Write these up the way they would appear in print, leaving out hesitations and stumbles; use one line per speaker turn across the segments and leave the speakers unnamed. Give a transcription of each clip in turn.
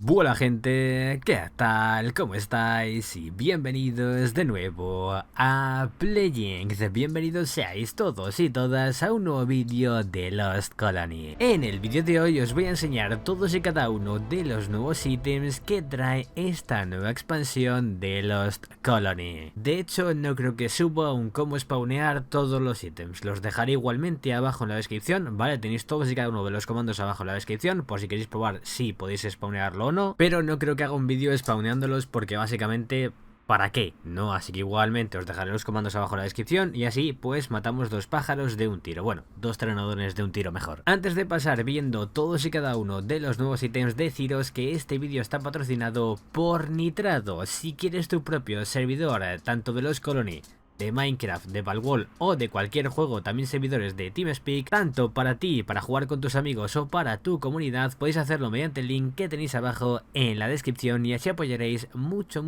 Buena gente, ¿qué tal? ¿Cómo estáis? Y bienvenidos de nuevo a Playings. Bienvenidos seáis todos y todas a un nuevo vídeo de Lost Colony. En el vídeo de hoy os voy a enseñar todos y cada uno de los nuevos ítems que trae esta nueva expansión de Lost Colony. De hecho, no creo que suba aún cómo spawnear todos los ítems. Los dejaré igualmente abajo en la descripción, ¿vale? Tenéis todos y cada uno de los comandos abajo en la descripción, por si queréis probar si podéis spawnearlo o no. Pero no creo que haga un vídeo spawneándolos porque básicamente... ¿para qué? No, así que igualmente os dejaré los comandos abajo en la descripción y así pues matamos dos pájaros de un tiro. Bueno, dos trenodones de un tiro mejor. Antes de pasar viendo todos y cada uno de los nuevos ítems, deciros que este vídeo está patrocinado por Nitrado. Si quieres tu propio servidor, tanto de Lost Colony, de Minecraft, de Palworld o de cualquier juego, también servidores de TeamSpeak, tanto para ti, para jugar con tus amigos o para tu comunidad, podéis hacerlo mediante el link que tenéis abajo en la descripción y así apoyaréis mucho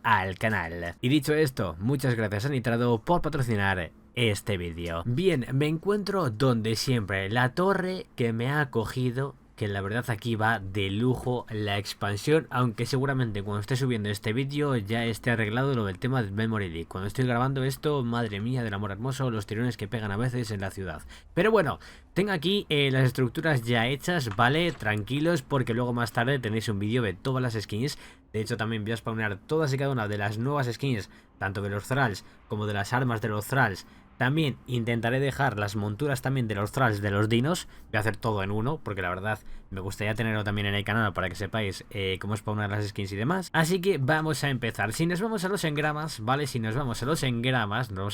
al canal. Y dicho esto, muchas gracias a Nitrado por patrocinar este vídeo. Bien, me encuentro donde siempre, la torre que me ha acogido, que la verdad aquí va de lujo la expansión, aunque seguramente cuando esté subiendo este vídeo ya esté arreglado lo del tema del Memory Leak. Cuando estoy grabando esto, madre mía del amor hermoso, los tirones que pegan a veces en la ciudad. Pero bueno, tengo aquí las estructuras ya hechas, ¿vale? Tranquilos, porque luego más tarde tenéis un vídeo de todas las skins. De hecho también voy a spawnear todas y cada una de las nuevas skins, tanto de los Thralls como de las armas de los Thralls. También intentaré dejar las monturas también de los Thralls de los dinos. Voy a hacer todo en uno, porque la verdad me gustaría tenerlo también en el canal para que sepáis cómo spawnar las skins y demás. Así que vamos a empezar. Si nos vamos a los engramas, ¿vale? Si nos vamos a los engramas, nos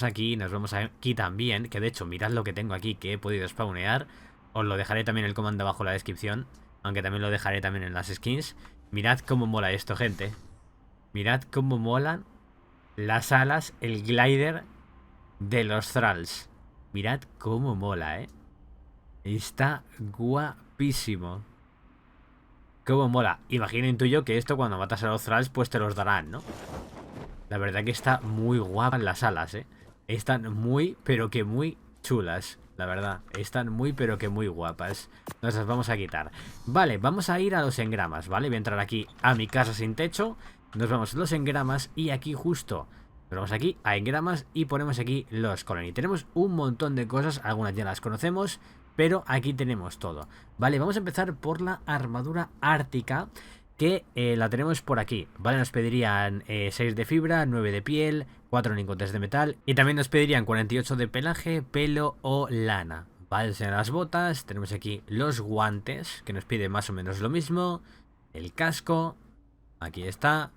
vamos aquí también. Que de hecho, mirad lo que tengo aquí que he podido spawnear. Os lo dejaré también el comando abajo en la descripción, aunque también lo dejaré también en las skins. Mirad cómo mola esto, gente. Mirad cómo molan las alas, el glider de los Thralls. Mirad cómo mola, está guapísimo. Cómo mola. Imagino, intuyo que esto cuando matas a los Thralls pues te los darán, ¿no? La verdad que está muy guapas las alas, Están muy, pero que muy chulas. La verdad, están muy, pero que muy guapas. Nos las vamos a quitar. Vale, vamos a ir a los engramas, ¿vale? Voy a entrar aquí a mi casa sin techo. Nos vamos a los engramas y aquí justo... nos vamos aquí a engramas y ponemos aquí los Colony. Tenemos un montón de cosas, algunas ya las conocemos, pero aquí tenemos todo. Vale, vamos a empezar por la armadura ártica, que la tenemos por aquí. Vale, nos pedirían 6 de fibra, 9 de piel, 4 lingotes de metal y también nos pedirían 48 de pelaje, pelo o lana. Vale, serán las botas, tenemos aquí los guantes, que nos pide más o menos lo mismo, el casco, aquí está,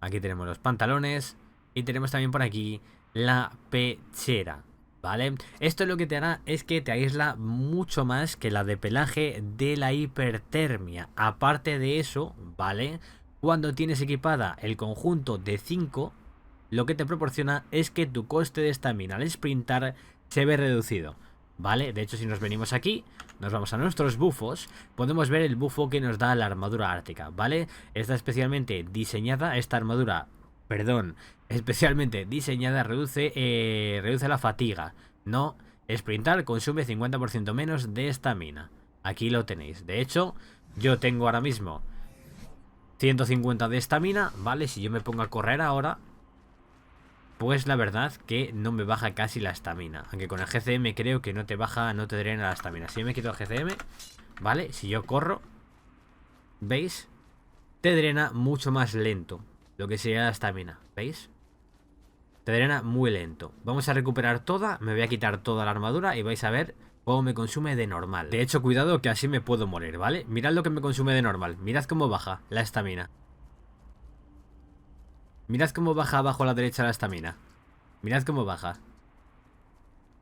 aquí tenemos los pantalones. Y tenemos también por aquí la pechera, ¿vale? Esto lo que te hará es que te aísla mucho más que la de pelaje de la hipertermia. Aparte de eso, ¿vale? Cuando tienes equipada el conjunto de 5, lo que te proporciona es que tu coste de estamina al sprintar se ve reducido, ¿vale? De hecho, si nos venimos aquí, nos vamos a nuestros bufos, podemos ver el bufo que nos da la armadura ártica, ¿vale? Está especialmente diseñada, esta armadura... especialmente diseñada, reduce la fatiga. No, sprintar consume 50% menos de estamina. Aquí lo tenéis. De hecho, yo tengo ahora mismo 150 de estamina, ¿vale? Si yo me pongo a correr ahora, pues la verdad que no me baja casi la estamina. Aunque con el GCM creo que no te baja, no te drena la estamina. Si yo me quito el GCM, ¿vale? Si yo corro, ¿veis? Te drena mucho más lento lo que sería la estamina, ¿veis? Te drena muy lento. Vamos a recuperar toda, me voy a quitar toda la armadura y vais a ver cómo me consume de normal. De hecho, cuidado que así me puedo morir, ¿vale? Mirad lo que me consume de normal, mirad cómo baja la estamina. Mirad cómo baja abajo a la derecha la estamina. Mirad cómo baja.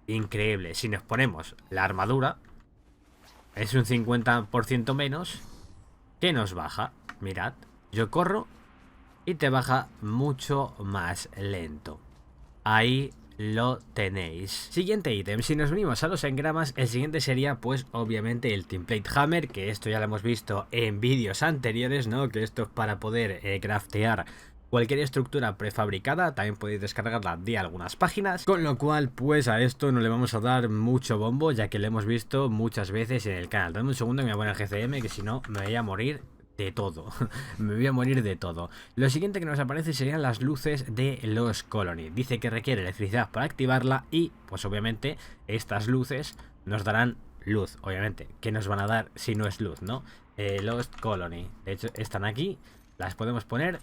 Increíble. Si nos ponemos la armadura, es un 50% menos que nos baja. Mirad, yo corro y te baja mucho más lento. Ahí lo tenéis. Siguiente ítem, si nos venimos a los engramas, el siguiente sería pues obviamente el Template Hammer, que esto ya lo hemos visto en vídeos anteriores, ¿no? Que esto es para poder craftear cualquier estructura prefabricada, también podéis descargarla de algunas páginas, con lo cual pues a esto no le vamos a dar mucho bombo, ya que lo hemos visto muchas veces en el canal. Dame un segundo que me voy a poner el GCM, que si no me voy a morir de todo. Me voy a morir de todo. Lo siguiente que nos aparece serían las luces de los Colony. Dice que requiere electricidad para activarla y, pues obviamente, estas luces nos darán luz, obviamente. ¿Qué nos van a dar si no es luz, no? Los Colony. De hecho, están aquí. Las podemos poner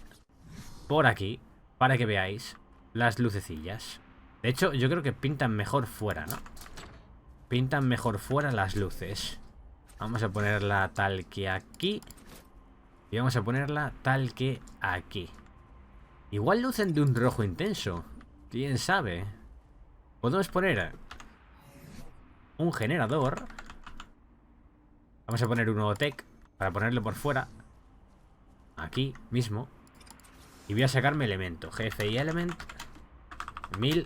por aquí para que veáis las lucecillas. De hecho, yo creo que pintan mejor fuera, ¿no? Pintan mejor fuera las luces. Vamos a ponerla tal que aquí. Y vamos a ponerla tal que aquí. Igual lucen de un rojo intenso. ¿Quién sabe? Podemos poner un generador. Vamos a poner un nuevo tech para ponerlo por fuera. Aquí mismo. Y voy a sacarme elemento. GFI element 1000.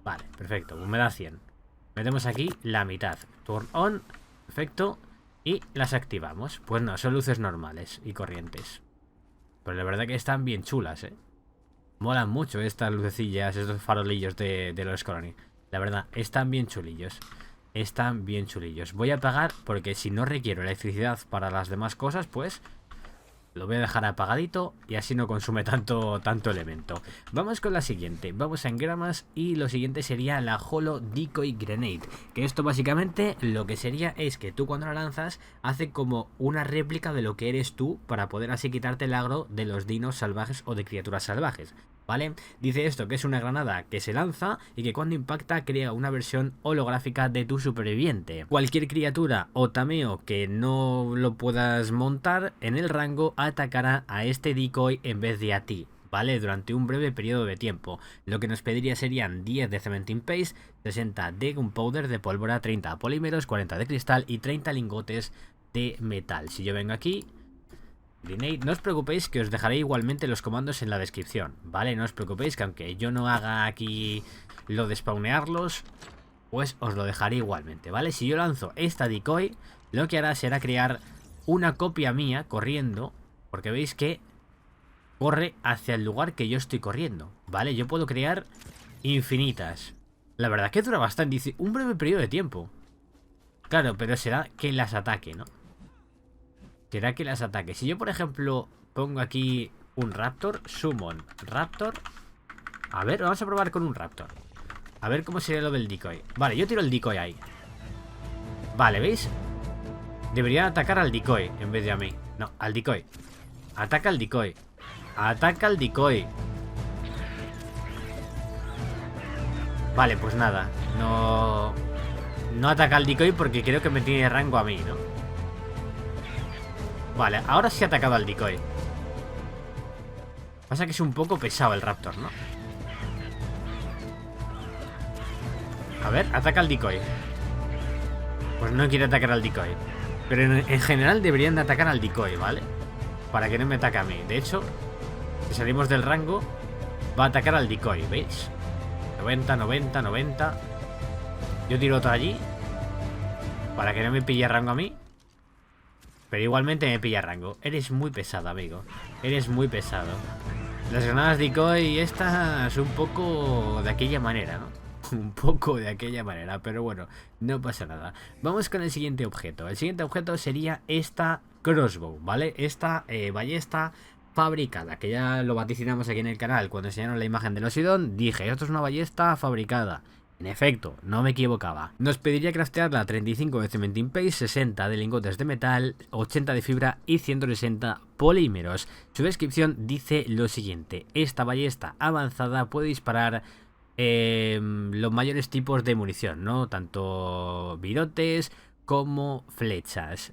Vale, perfecto. Pues me da 100. Metemos aquí la mitad. Turn on. Perfecto. Y las activamos. Pues no, son luces normales y corrientes. Pero la verdad que están bien chulas, ¿eh? Molan mucho estas lucecillas, estos farolillos de los Colony. La verdad, están bien chulillos. Están bien chulillos. Voy a apagar porque si no requiero electricidad para las demás cosas, pues lo voy a dejar apagadito y así no consume tanto elemento. Vamos con la siguiente. Vamos a engramas y lo siguiente sería la Holo Decoy Grenade. Que esto básicamente lo que sería es que tú cuando la lanzas hace como una réplica de lo que eres tú para poder así quitarte el agro de los dinos salvajes o de criaturas salvajes. ¿Vale? Dice esto que es una granada que se lanza y que cuando impacta crea una versión holográfica de tu superviviente. Cualquier criatura o tameo que no lo puedas montar en el rango atacará a este decoy en vez de a ti, ¿vale? Durante un breve periodo de tiempo. Lo que nos pediría serían 10 de cementing paste, 60 de gunpowder de pólvora, 30 polímeros, 40 de cristal y 30 lingotes de metal. Si yo vengo aquí... Grenade, no os preocupéis que os dejaré igualmente los comandos en la descripción, ¿vale? No os preocupéis que aunque yo no haga aquí lo de spawnearlos, pues os lo dejaré igualmente, ¿vale? Si yo lanzo esta decoy, lo que hará será crear una copia mía corriendo, porque veis que corre hacia el lugar que yo estoy corriendo, ¿vale? Yo puedo crear infinitas. La verdad que dura bastante, dice un breve periodo de tiempo. Claro, pero será que las ataque, ¿no? Será que las ataque. Si yo, por ejemplo, pongo aquí un raptor, summon raptor. A ver, vamos a probar con un raptor. A ver cómo sería lo del decoy. Vale, yo tiro el decoy ahí. Vale, ¿veis? Deberían atacar al decoy en vez de a mí. No, al decoy. Ataca al decoy. Ataca al decoy. Vale, pues nada. No ataca al decoy porque creo que me tiene rango a mí, ¿no? Vale, ahora sí ha atacado al decoy. Pasa que es un poco pesado el raptor, ¿no? A ver, ataca al decoy. Pues no quiere atacar al decoy. Pero en general deberían de atacar al decoy, ¿vale? Para que no me ataque a mí. De hecho, si salimos del rango, va a atacar al decoy, ¿veis? 90, 90, 90. Yo tiro otro allí para que no me pille rango a mí. Pero igualmente me pilla rango. Eres muy pesado, amigo. Eres muy pesado. Las granadas decoy estas un poco de aquella manera, ¿no? Un poco de aquella manera, pero bueno, no pasa nada. Vamos con el siguiente objeto. El siguiente objeto sería esta crossbow, ¿vale? Esta ballesta fabricada, que ya lo vaticinamos aquí en el canal cuando enseñaron la imagen del Osidón. Dije, esto es una ballesta fabricada. En efecto, no me equivocaba. Nos pediría craftearla 35 de cementing paste, 60 de lingotes de metal, 80 de fibra y 160 polímeros. Su descripción dice lo siguiente: esta ballesta avanzada puede disparar los mayores tipos de munición, ¿no? Tanto virotes como flechas.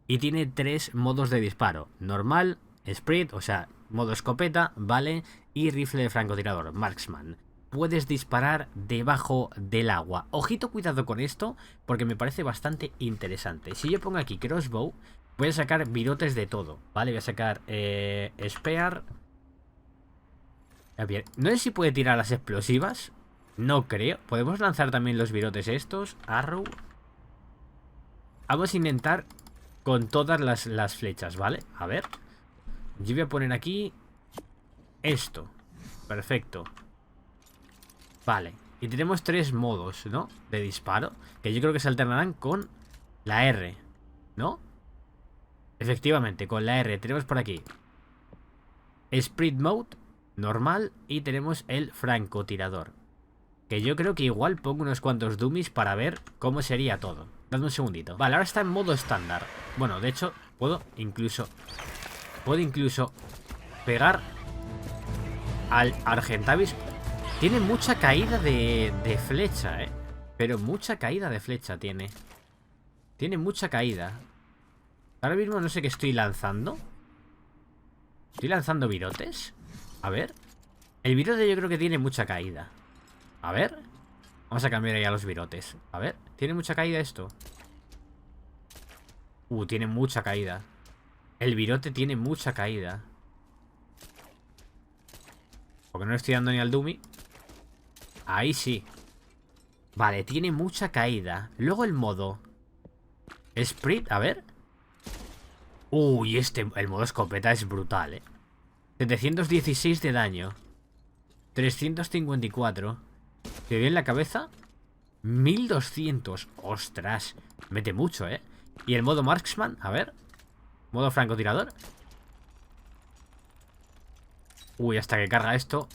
Y tiene 3 modos de disparo: normal, sprint, o sea, modo escopeta, ¿vale? Y rifle de francotirador, marksman. Puedes disparar debajo del agua. Ojito, cuidado con esto, porque me parece bastante interesante. Si yo pongo aquí crossbow, voy a sacar virotes de todo, ¿vale? Voy a sacar spear. Bien. No sé si puede tirar las explosivas. No creo. Podemos lanzar también los virotes estos. Arrow. Vamos a intentar con todas las flechas, ¿vale? A ver. Yo voy a poner aquí esto. Perfecto. Vale, y tenemos 3 modos, ¿no? De disparo, que yo creo que se alternarán con la R, ¿no? Efectivamente, con la R tenemos por aquí Sprint Mode, normal, y tenemos el francotirador. Que yo creo que igual pongo unos cuantos dummies para ver cómo sería todo. Dame un segundito. Vale, ahora está en modo estándar. Bueno, de hecho, puedo incluso pegar al Argentavis. Tiene mucha caída de flecha, pero mucha caída de flecha tiene. Tiene mucha caída. Ahora mismo no sé qué estoy lanzando. ¿Estoy lanzando virotes? A ver. El virote yo creo que tiene mucha caída. A ver. Vamos a cambiar ahí a los virotes. A ver. ¿Tiene mucha caída esto? Tiene mucha caída. El virote tiene mucha caída. Porque no le estoy dando ni al dummy. Ahí sí. Vale, tiene mucha caída. Luego el modo Sprint, a ver. Uy, el modo escopeta es brutal, 716 de daño. 354. ¿Te ve en la cabeza? 1200. Ostras. Mete mucho, Y el modo Marksman, a ver. Modo francotirador. Uy, hasta que carga esto.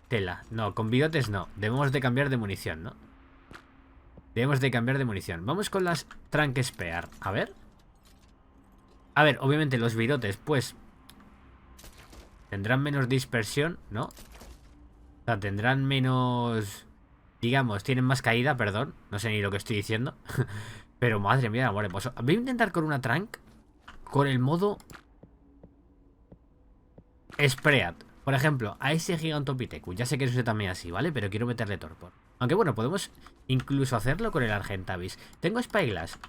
Tela. No, con bigotes no. Debemos de cambiar de munición, ¿no? Debemos de cambiar de munición. Vamos con las Trank Spear. A ver. A ver, obviamente los virotes, pues tendrán menos dispersión, ¿no? O sea, tendrán menos... Digamos, tienen más caída, perdón. No sé ni lo que estoy diciendo. Pero madre mía, amor, pues voy a intentar con una Trank con el modo Spread. Por ejemplo, a ese Gigantopithecus. Ya sé que eso también así, ¿vale? Pero quiero meterle torpor. Aunque bueno, podemos incluso hacerlo con el Argentavis. Tengo Spyglass.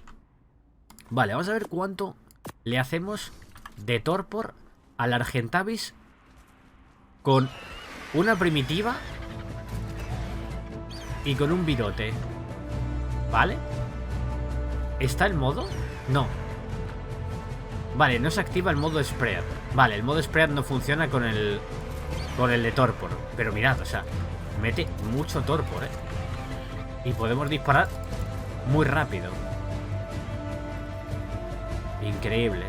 Vale, vamos a ver cuánto le hacemos de torpor al Argentavis con una primitiva y con un virote. ¿Vale? ¿Está el modo? No. Vale, no se activa el modo Spread. Vale, el modo Spread no funciona con el de torpor. Pero mirad, o sea, mete mucho torpor, y podemos disparar muy rápido. Increíble.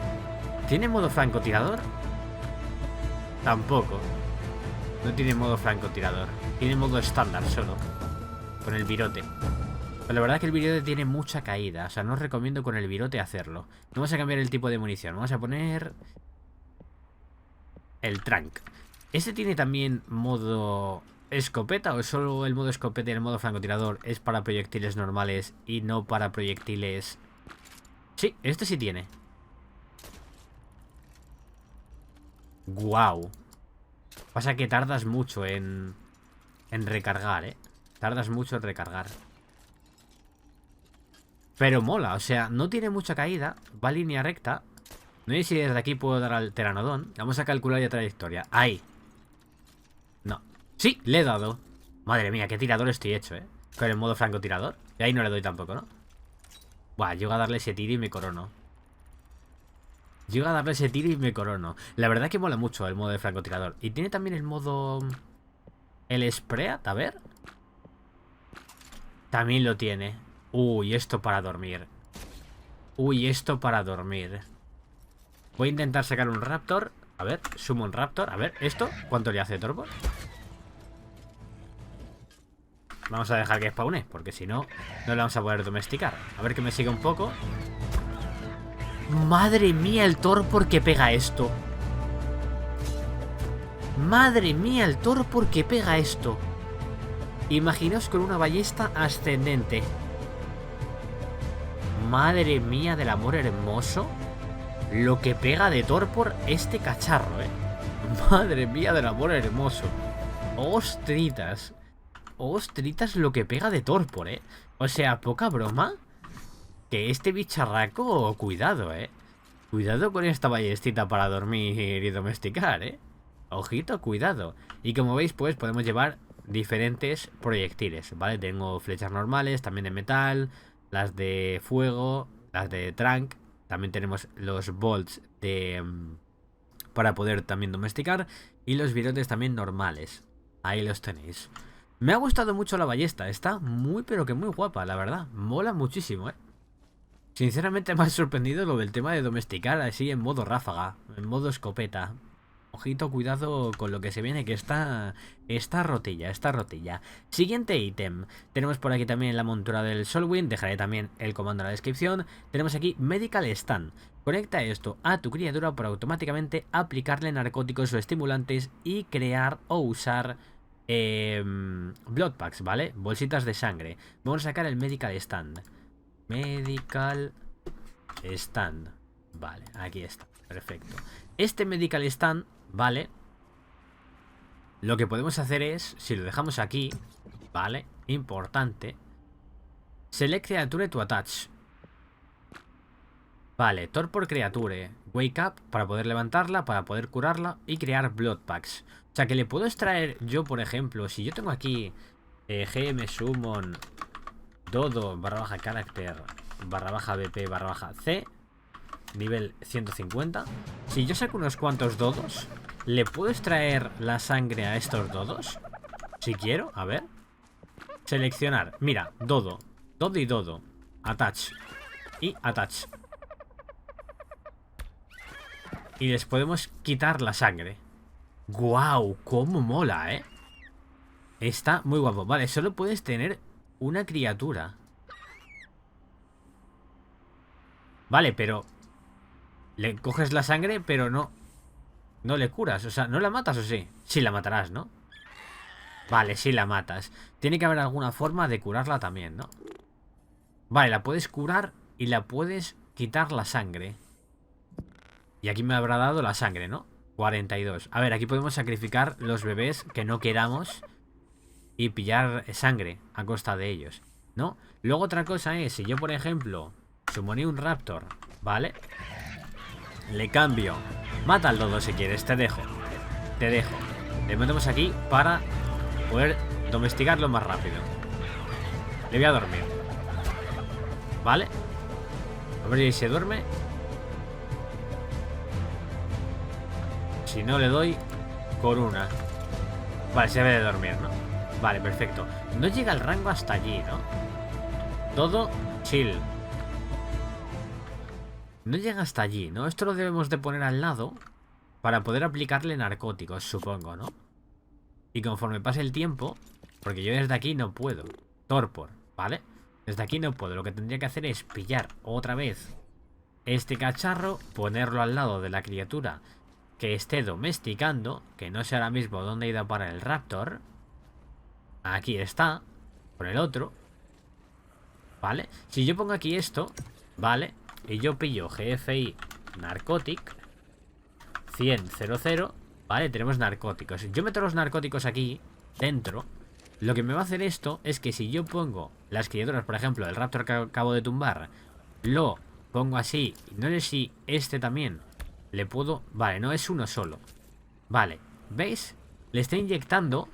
¿Tiene modo francotirador? Tampoco. No tiene modo francotirador. Tiene modo estándar solo. Con el virote. Pero la verdad es que el virote tiene mucha caída. O sea, no os recomiendo con el virote hacerlo. Vamos a cambiar el tipo de munición. Vamos a poner el Trank. ¿Este tiene también modo escopeta o solo el modo escopeta y el modo francotirador es para proyectiles normales y no para proyectiles? Sí, este sí tiene. Guau. Pasa que tardas mucho en recargar, Tardas mucho en recargar. Pero mola, o sea, no tiene mucha caída. Va en línea recta. No sé si desde aquí puedo dar al Pteranodon. Vamos a calcular la trayectoria. Ahí. No. Sí, le he dado. Madre mía, qué tirador estoy hecho, con el modo francotirador. Y ahí no le doy tampoco, ¿no? Buah, llego a darle ese tiro y me corono. Llego a darle ese tiro y me corono. La verdad que mola mucho el modo de francotirador. Y tiene también el modo... El Spread, a ver. También lo tiene. Uy, esto para dormir. Uy, esto para dormir. Voy a intentar sacar un Raptor. A ver, sumo un Raptor. A ver, ¿esto? ¿Cuánto le hace Torpor? Vamos a dejar que spawne, porque si no, no le vamos a poder domesticar. A ver que me siga un poco. Madre mía el Torpor que pega esto. Madre mía el Torpor que pega esto. Imaginaos con una ballesta ascendente. Madre mía del amor hermoso. Lo que pega de Torpor este cacharro, Madre mía del amor hermoso. Ostritas. Ostritas lo que pega de Torpor, O sea, poca broma. Que este bicharraco, cuidado, Cuidado con esta ballestita para dormir y domesticar, Ojito, cuidado. Y como veis, pues podemos llevar diferentes proyectiles, ¿vale? Tengo flechas normales, también de metal, las de fuego, las de Trank. También tenemos los bolts de para poder también domesticar. Y los virotes también normales. Ahí los tenéis. Me ha gustado mucho la ballesta. Está muy pero que muy guapa, la verdad. Mola muchísimo, Sinceramente me ha sorprendido lo del tema de domesticar así en modo ráfaga, en modo escopeta. Ojito, cuidado con lo que se viene, que está rotilla, está rotilla. Siguiente ítem. Tenemos por aquí también la montura del Solwind. Dejaré también el comando en la descripción. Tenemos aquí Medical Stand. Conecta esto a tu criatura para automáticamente aplicarle narcóticos o estimulantes y crear o usar Blood Packs, ¿vale? Bolsitas de sangre. Vamos a sacar el Medical Stand. Medical Stand. Vale, aquí está. Perfecto. Este Medical Stand, vale, lo que podemos hacer es, si lo dejamos aquí, vale, importante, Select Creature to Attach. Vale, Torpor Creature, Wake Up, para poder levantarla, para poder curarla y crear Blood Packs. O sea que le puedo extraer yo, por ejemplo, si yo tengo aquí GM Summon Dodo / Character / BP / C, nivel 150. Si yo saco unos cuantos dodos, ¿le puedo extraer la sangre a estos dodos? Si quiero, a ver. Seleccionar, mira, dodo, dodo y dodo. Attach y attach. Y les podemos quitar la sangre. ¡Guau! ¡Cómo mola, eh! Está muy guapo. Vale, solo puedes tener una criatura. Vale, pero le coges la sangre, pero no le curas. O sea, ¿no la matas o sí? Sí la matarás, ¿no? Vale, sí la matas. Tiene que haber alguna forma de curarla también, ¿no? Vale, la puedes curar y la puedes quitar la sangre. Y aquí me habrá dado la sangre, ¿no? 42. A ver, aquí podemos sacrificar los bebés que no queramos y pillar sangre a costa de ellos, ¿no? Luego otra cosa es, si yo por ejemplo summoné un raptor, ¿vale? Le cambio. Mata al dodo si quieres, te dejo. Te dejo. Le metemos aquí para poder domesticarlo más rápido. Le voy a dormir, ¿vale? A ver si se duerme. Si no le doy con una. Vale, se debe de dormir, ¿no? Vale, perfecto. No llega el rango hasta allí, ¿no? Todo chill. No llega hasta allí, ¿no? Esto lo debemos de poner al lado para poder aplicarle narcóticos, supongo, ¿no? Y conforme pase el tiempo, porque yo desde aquí no puedo. Torpor, ¿vale? Desde aquí no puedo. Lo que tendría que hacer es pillar otra vez este cacharro, ponerlo al lado de la criatura que esté domesticando, que no sé ahora mismo dónde ha ido para el raptor. Aquí está, con el otro, ¿vale? Si yo pongo aquí esto, ¿vale? Y yo pillo GFI Narcotic 100, ¿vale? Tenemos narcóticos. Yo meto los narcóticos aquí dentro. Lo que me va a hacer esto es que si yo pongo las criaturas, por ejemplo, el raptor que acabo de tumbar, lo pongo así, no sé si este también le puedo... Vale, no es uno solo. Vale, ¿veis? Le está inyectando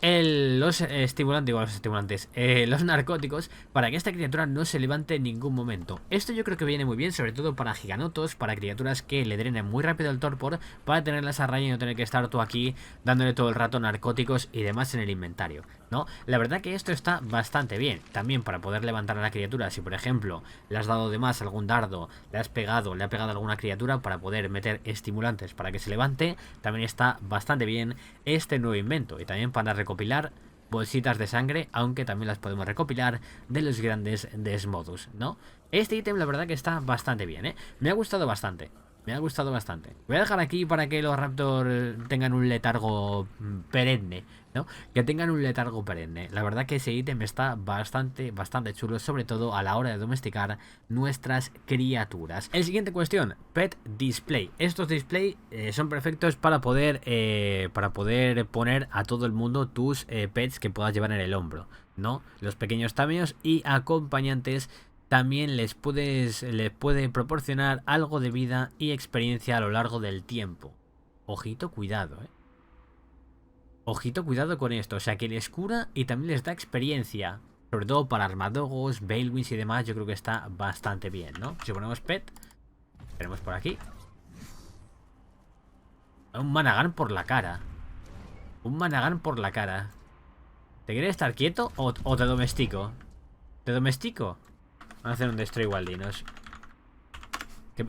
los estimulantes, los narcóticos, para que esta criatura no se levante en ningún momento. Esto yo creo que viene muy bien, sobre todo para giganotos, para criaturas que le drenen muy rápido el torpor, para tenerlas a raya y no tener que estar tú aquí dándole todo el rato narcóticos y demás en el inventario, ¿no? La verdad que esto está bastante bien. También para poder levantar a la criatura, si por ejemplo le has dado de más algún dardo, le ha pegado a alguna criatura, para poder meter estimulantes para que se levante, también está bastante bien este nuevo invento. Y también para recopilar bolsitas de sangre, aunque también las podemos recopilar de los grandes Desmodus, ¿no? Este ítem la verdad que está bastante bien, ¿eh? Me ha gustado bastante. Me ha gustado bastante. Voy a dejar aquí para que los Raptor tengan un letargo perenne, ¿no? Que tengan un letargo perenne. La verdad que ese ítem está bastante chulo, sobre todo a la hora de domesticar nuestras criaturas. El siguiente cuestión, Pet Display. Estos display son perfectos para poder poner a todo el mundo tus pets que puedas llevar en el hombro, ¿no? Los pequeños tamios y acompañantes. También les puede proporcionar algo de vida y experiencia a lo largo del tiempo. Ojito, cuidado, Ojito, cuidado con esto. O sea, que les cura y también les da experiencia. Sobre todo para armadogos, Balewings y demás, yo creo que está bastante bien, ¿no? Si ponemos pet, tenemos por aquí un Managan por la cara. Un Managan por la cara. ¿Te quieres estar quieto o te domestico? ¿Te domestico? Vamos a hacer un destroy wild dinos.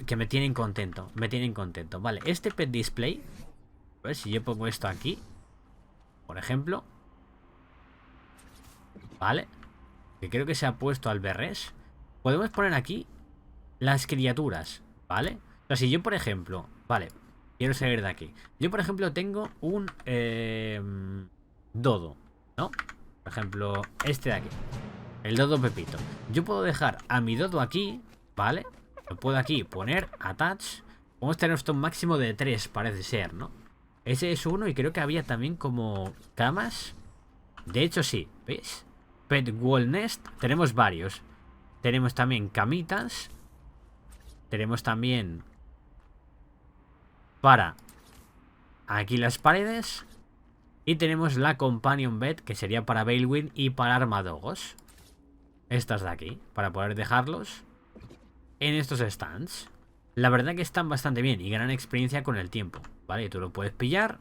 Que me tienen contento. Me tienen contento. Vale, este pet display. A ver si yo pongo esto aquí. Por ejemplo. Vale. Que creo que se ha puesto al berres. Podemos poner aquí las criaturas. ¿Vale? O sea, si yo, por ejemplo. Vale. Quiero salir de aquí. Yo, por ejemplo, tengo un dodo, ¿no? Por ejemplo, este de aquí. El dodo Pepito. Yo puedo dejar a mi dodo aquí, ¿vale? Lo puedo aquí poner, attach. Podemos tener esto un máximo de 3, parece ser, ¿no? Ese es uno y creo que había también como camas. De hecho, sí, ¿veis? Pet Wall Nest. Tenemos varios. Tenemos también camitas. Tenemos también para aquí las paredes. Y tenemos la Companion Bed, que sería para Balewind y para Armadogos. Estas de aquí, para poder dejarlos en estos stands. La verdad que están bastante bien y ganan experiencia con el tiempo, ¿vale? Tú lo puedes pillar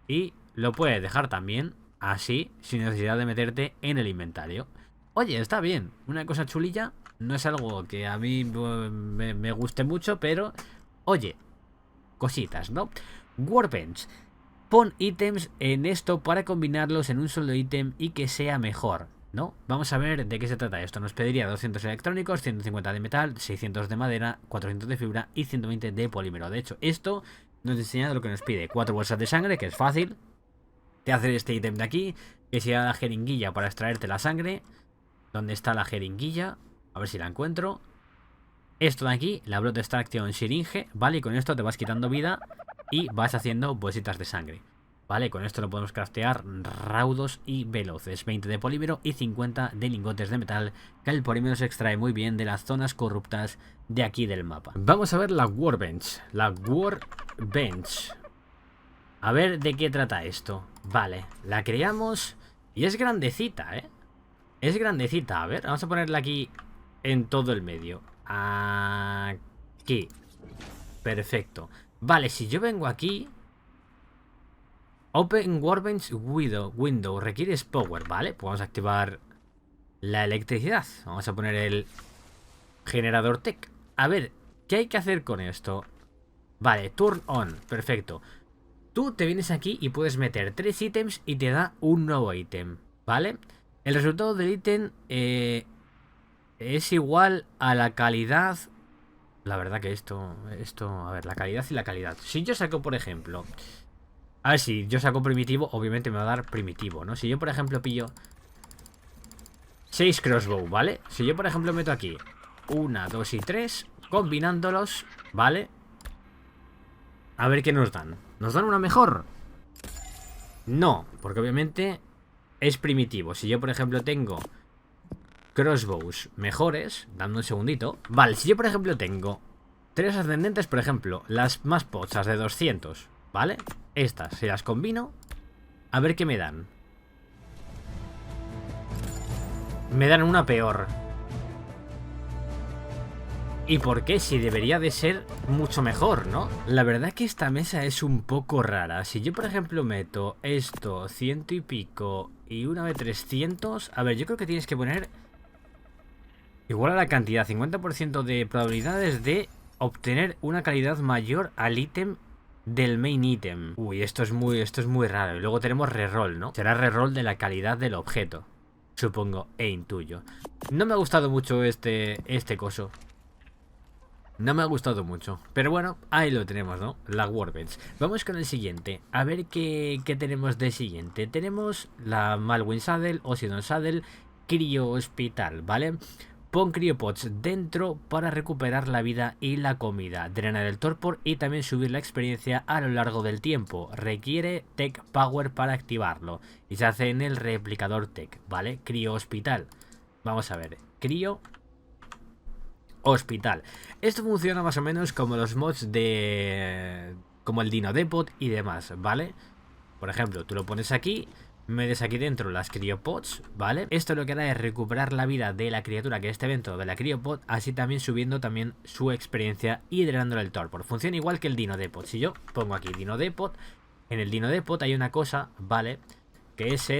y lo puedes dejar también así, sin necesidad de meterte en el inventario. Oye, está bien, una cosa chulilla. No es algo que a mí me guste mucho, pero oye, cositas, ¿no? Workbench. Pon ítems en esto para combinarlos en un solo ítem y que sea mejor, ¿no? Vamos a ver de qué se trata esto. Nos pediría 200 electrónicos, 150 de metal, 600 de madera, 400 de fibra y 120 de polímero. De hecho, esto nos enseña lo que nos pide. 4 bolsas de sangre, que es fácil. Te hace este ítem de aquí, que sería la jeringuilla para extraerte la sangre. ¿Dónde está la jeringuilla? A ver si la encuentro. Esto de aquí, la Blood Extraction Syringe, ¿vale? Y con esto te vas quitando vida y vas haciendo bolsitas de sangre. Vale, con esto lo podemos craftear raudos y veloces. 20 de polímero y 50 de lingotes de metal, que el polímero se extrae muy bien de las zonas corruptas de aquí del mapa. Vamos a ver la Workbench. La Workbench. A ver de qué trata esto. Vale, la creamos y es grandecita, ¿eh? Es grandecita. A ver, vamos a ponerla aquí en todo el medio. Aquí. Perfecto. Vale, si yo vengo aquí. Open Workbench Window. Requieres power, ¿vale? Pues vamos a activar la electricidad. Vamos a poner el generador tech. A ver, ¿qué hay que hacer con esto? Vale, turn on. Perfecto. Tú te vienes aquí y puedes meter 3 ítems y te da un nuevo ítem, ¿vale? El resultado del ítem es igual a la calidad. La verdad que esto, a ver, la calidad y la calidad. Si yo saco, por ejemplo, a ver, si yo saco primitivo, obviamente me va a dar primitivo, ¿no? Si yo, por ejemplo, pillo 6 crossbow, ¿vale? Si yo, por ejemplo, meto aquí 1, 2 y 3, combinándolos, ¿vale? A ver qué nos dan. ¿Nos dan una mejor? No, porque obviamente es primitivo. Si yo, por ejemplo, tengo crossbows mejores, dando un segundito. Vale, si yo, por ejemplo, tengo 3 ascendentes, por ejemplo, las más pochas de 200, ¿vale? Estas, si las combino, a ver qué me dan. Me dan una peor. ¿Y por qué? Si debería de ser mucho mejor, ¿no? La verdad que esta mesa es un poco rara. Si yo, por ejemplo, meto esto, 100 y pico y una de 300... A ver, yo creo que tienes que poner igual a la cantidad, 50% de probabilidades de obtener una calidad mayor al ítem del main ítem. Uy, esto es muy raro. Y luego tenemos reroll, ¿no? Será reroll de la calidad del objeto, supongo, e intuyo. No me ha gustado mucho este coso. No me ha gustado mucho. Pero bueno, ahí lo tenemos, ¿no? La Workbench. Vamos con el siguiente. A ver qué tenemos de siguiente. Tenemos la Malwyn Saddle, Osidon Saddle, Cryo Hospital, ¿vale? Pon cryopods dentro para recuperar la vida y la comida, drenar el torpor y también subir la experiencia a lo largo del tiempo. Requiere Tech Power para activarlo y se hace en el replicador Tech, ¿vale? Cryo Hospital. Vamos a ver. Cryo Hospital. Esto funciona más o menos como los mods de... como el Dino Depot y demás, ¿vale? Por ejemplo, tú lo pones aquí, metes aquí dentro las cryopods, ¿vale? Esto lo que hará es recuperar la vida de la criatura que esté dentro de la cryopod, así también subiendo también su experiencia y drenándole el torpor. Funciona igual que el Dino Depot. Si yo pongo aquí Dino Depot, en el Dino Depot hay una cosa, ¿vale? Que es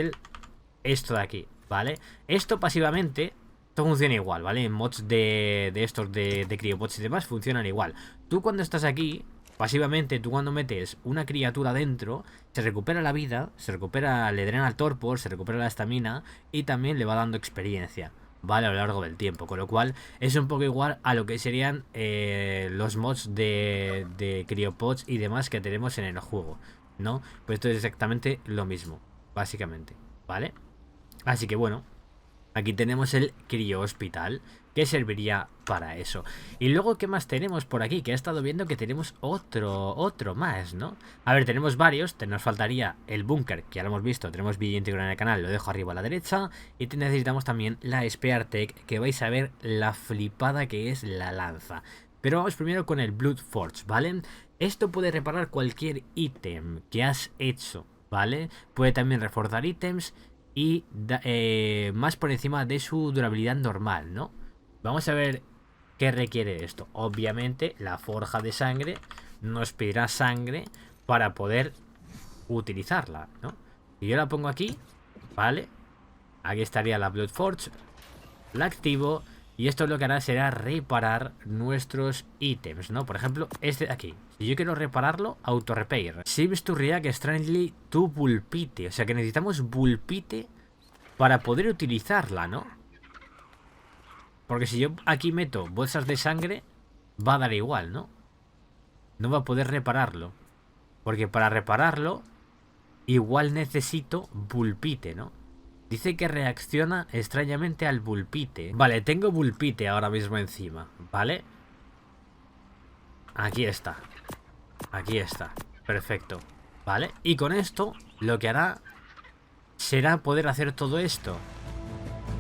esto de aquí, ¿vale? Esto pasivamente Esto funciona igual, ¿vale? En mods de estos de criopods y demás funcionan igual. Tú cuando estás aquí, pasivamente, tú cuando metes una criatura dentro, se recupera la vida, se recupera, le drena el torpor, se recupera la estamina y también le va dando experiencia, ¿vale? A lo largo del tiempo. Con lo cual es un poco igual a lo que serían los mods de criopods y demás que tenemos en el juego, ¿no? Pues esto es exactamente lo mismo, básicamente, ¿vale? Así que bueno, aquí tenemos el Crio Hospital, que serviría para eso. Y luego, ¿qué más tenemos por aquí? Que he estado viendo que tenemos otro más, ¿no? A ver, tenemos varios. Nos faltaría el búnker, que ya lo hemos visto. Tenemos vídeo íntegro en el canal, lo dejo arriba a la derecha. Y necesitamos también la Spear Tech, que vais a ver la flipada que es la lanza. Pero vamos primero con el Blood Forge, ¿vale? Esto puede reparar cualquier ítem que has hecho, ¿vale? Puede también reforzar ítems y más por encima de su durabilidad normal, ¿no? Vamos a ver qué requiere esto. Obviamente la forja de sangre nos pedirá sangre para poder utilizarla, ¿no? Y yo la pongo aquí, ¿vale? Aquí estaría la Blood Forge, la activo y esto lo que hará será reparar nuestros ítems, ¿no? Por ejemplo, este de aquí. Si yo quiero repararlo, auto repair. Seems to react strangely to Vulpite. O sea que necesitamos Vulpite para poder utilizarla, ¿no? Porque si yo aquí meto bolsas de sangre, va a dar igual, ¿no? No va a poder repararlo. Porque para repararlo, igual necesito Vulpite, ¿no? Dice que reacciona extrañamente al Vulpite. Vale, tengo Vulpite ahora mismo encima, ¿vale? Aquí está. Aquí está. Perfecto. ¿Vale? Y con esto, lo que hará será poder hacer todo esto.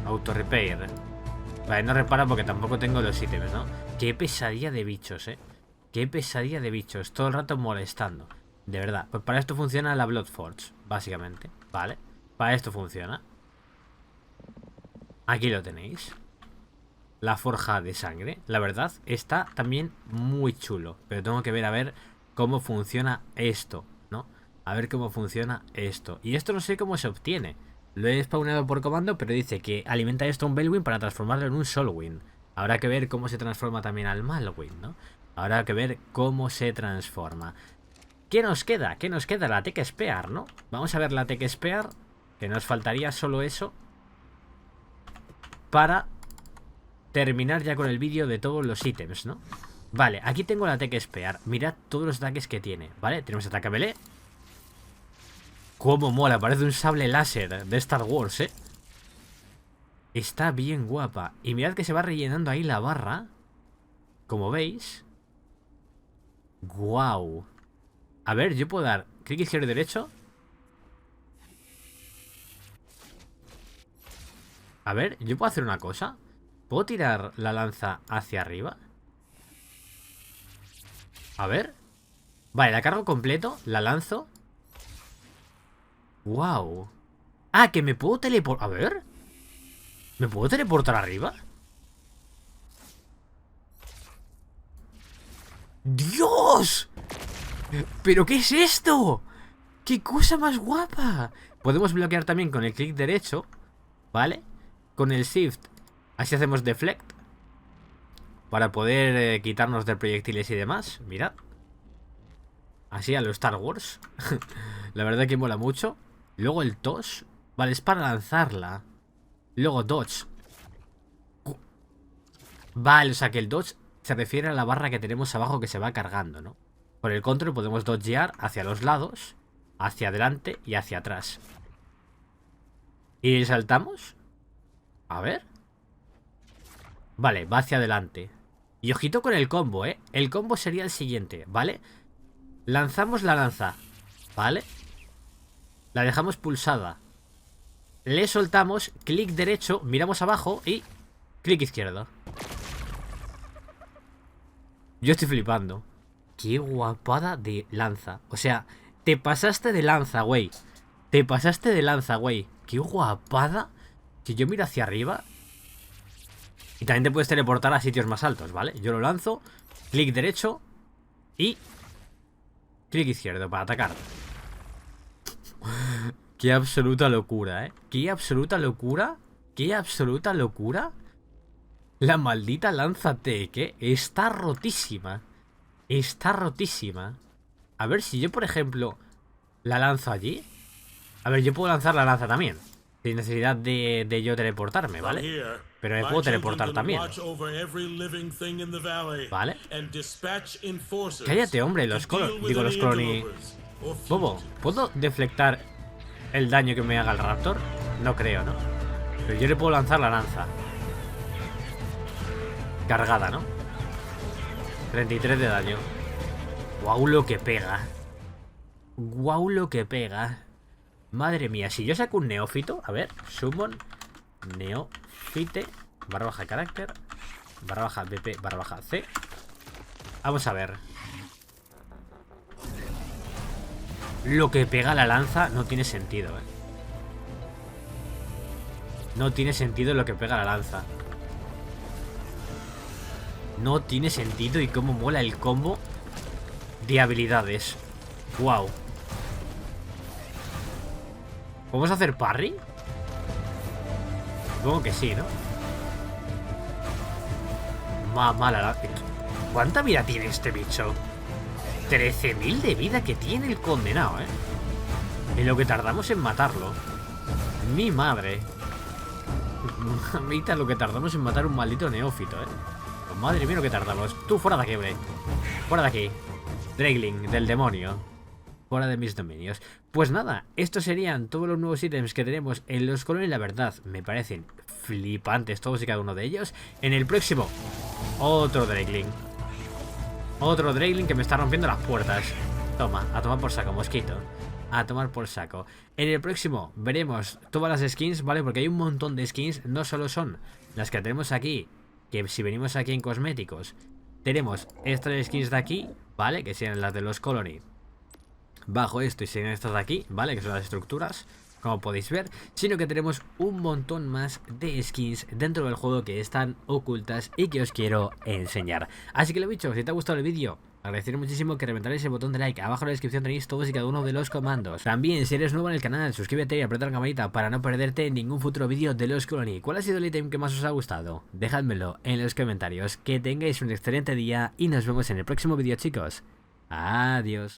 Auto repair. Vale, no repara porque tampoco tengo los ítems, ¿no? Qué pesadilla de bichos, Qué pesadilla de bichos. Todo el rato molestando. De verdad. Pues para esto funciona la Blood Forge, básicamente. ¿Vale? Para esto funciona. Aquí lo tenéis. La forja de sangre. La verdad, está también muy chulo. Pero tengo que ver a ver cómo funciona esto, ¿no? A ver cómo funciona esto. Y esto no sé cómo se obtiene. Lo he spawnado por comando, pero dice que alimenta esto a un Bellwind para transformarlo en un Soulwind. Habrá que ver cómo se transforma también al Malwind, ¿no? Habrá que ver cómo se transforma. ¿Qué nos queda? ¿Qué nos queda? La Tech Spear, ¿no? Vamos a ver la Tech Spear. Que nos faltaría solo eso para terminar ya con el vídeo de todos los ítems, ¿no? Vale, aquí tengo la Tech Spear. Mirad todos los ataques que tiene, ¿vale? Tenemos ataque melee. Cómo mola, parece un sable láser de Star Wars, Está bien guapa. Y mirad que se va rellenando ahí la barra. Como veis. Guau. A ver, yo puedo dar clic izquierdo y derecho. A ver, yo puedo hacer una cosa. ¿Puedo tirar la lanza hacia arriba? A ver. Vale, la cargo completo, la lanzo. Wow. Ah, que me puedo teleportar. A ver. ¿Me puedo teleportar arriba? ¡Dios! ¿Pero qué es esto? ¡Qué cosa más guapa! Podemos bloquear también con el clic derecho, ¿vale? Con el shift. Así hacemos deflect. Para poder quitarnos de proyectiles y demás. Mirad. Así a lo Star Wars. La verdad que mola mucho. Luego el toss. Vale, es para lanzarla. Luego dodge. Vale, o sea que el dodge se refiere a la barra que tenemos abajo que se va cargando, ¿no? Por el control podemos dodgear hacia los lados, hacia adelante y hacia atrás. ¿Y saltamos? A ver. Vale, va hacia adelante. Y ojito con el combo, ¿eh? El combo sería el siguiente, ¿vale? Lanzamos la lanza, ¿vale? La dejamos pulsada. Le soltamos, clic derecho, miramos abajo y clic izquierdo. Yo estoy flipando. Qué guapada de lanza. O sea, te pasaste de lanza, güey. Te pasaste de lanza, güey. Qué guapada. Si yo miro hacia arriba. Y también te puedes teleportar a sitios más altos, ¿vale? Yo lo lanzo, clic derecho y clic izquierdo para atacar. Qué absoluta locura, ¿eh? Qué absoluta locura. Qué absoluta locura La maldita lanza Tech, está rotísima. Está rotísima. A ver si yo, por ejemplo, la lanzo allí. A ver, yo puedo lanzar la lanza también, sin necesidad de yo teleportarme, ¿vale? Pero me puedo teleportar también. ¿Vale? Cállate, hombre, los colony... Bobo, ¿puedo deflectar el daño que me haga el Raptor? No creo, ¿no? Pero yo le puedo lanzar la lanza. Cargada, ¿no? 33 de daño. Guau lo que pega. Guau lo que pega. Madre mía, si yo saco un neófito. A ver, summon neófite / carácter / BP / C. Vamos a ver. Lo que pega la lanza no tiene sentido, No tiene sentido lo que pega la lanza. No tiene sentido y cómo mola el combo de habilidades. Wow. ¿Podemos hacer parry? Supongo que sí, ¿no? Mala. ¿Cuánta vida tiene este bicho? 13.000 de vida que tiene el condenado, Y lo que tardamos en matarlo. Mi madre. Mamita, lo que tardamos en matar un maldito neófito, Pues madre mía lo que tardamos. Tú fuera de aquí, hombre. Fuera de aquí. Drakeling, del demonio. Fuera de mis dominios. Pues nada, estos serían todos los nuevos ítems que tenemos en los colonies. La verdad, me parecen flipantes todos y cada uno de ellos. En el próximo, otro Drakeling. Otro Drakeling que me está rompiendo las puertas. Toma, a tomar por saco, mosquito. A tomar por saco. En el próximo veremos todas las skins, ¿vale? Porque hay un montón de skins. No solo son las que tenemos aquí, que si venimos aquí en cosméticos, tenemos estas skins de aquí, ¿vale? Que sean las de los colony. Bajo esto y serían estas de aquí, ¿vale? Que son las estructuras, como podéis ver. Sino que tenemos un montón más de skins dentro del juego que están ocultas y que os quiero enseñar. Así que lo dicho, si te ha gustado el vídeo, agradeceré muchísimo que reventaréis el botón de like. Abajo en la descripción tenéis todos y cada uno de los comandos. También, si eres nuevo en el canal, suscríbete y aprieta la campanita para no perderte ningún futuro vídeo de los colony. ¿Cuál ha sido el ítem que más os ha gustado? Dejádmelo en los comentarios. Que tengáis un excelente día y nos vemos en el próximo vídeo, chicos. Adiós.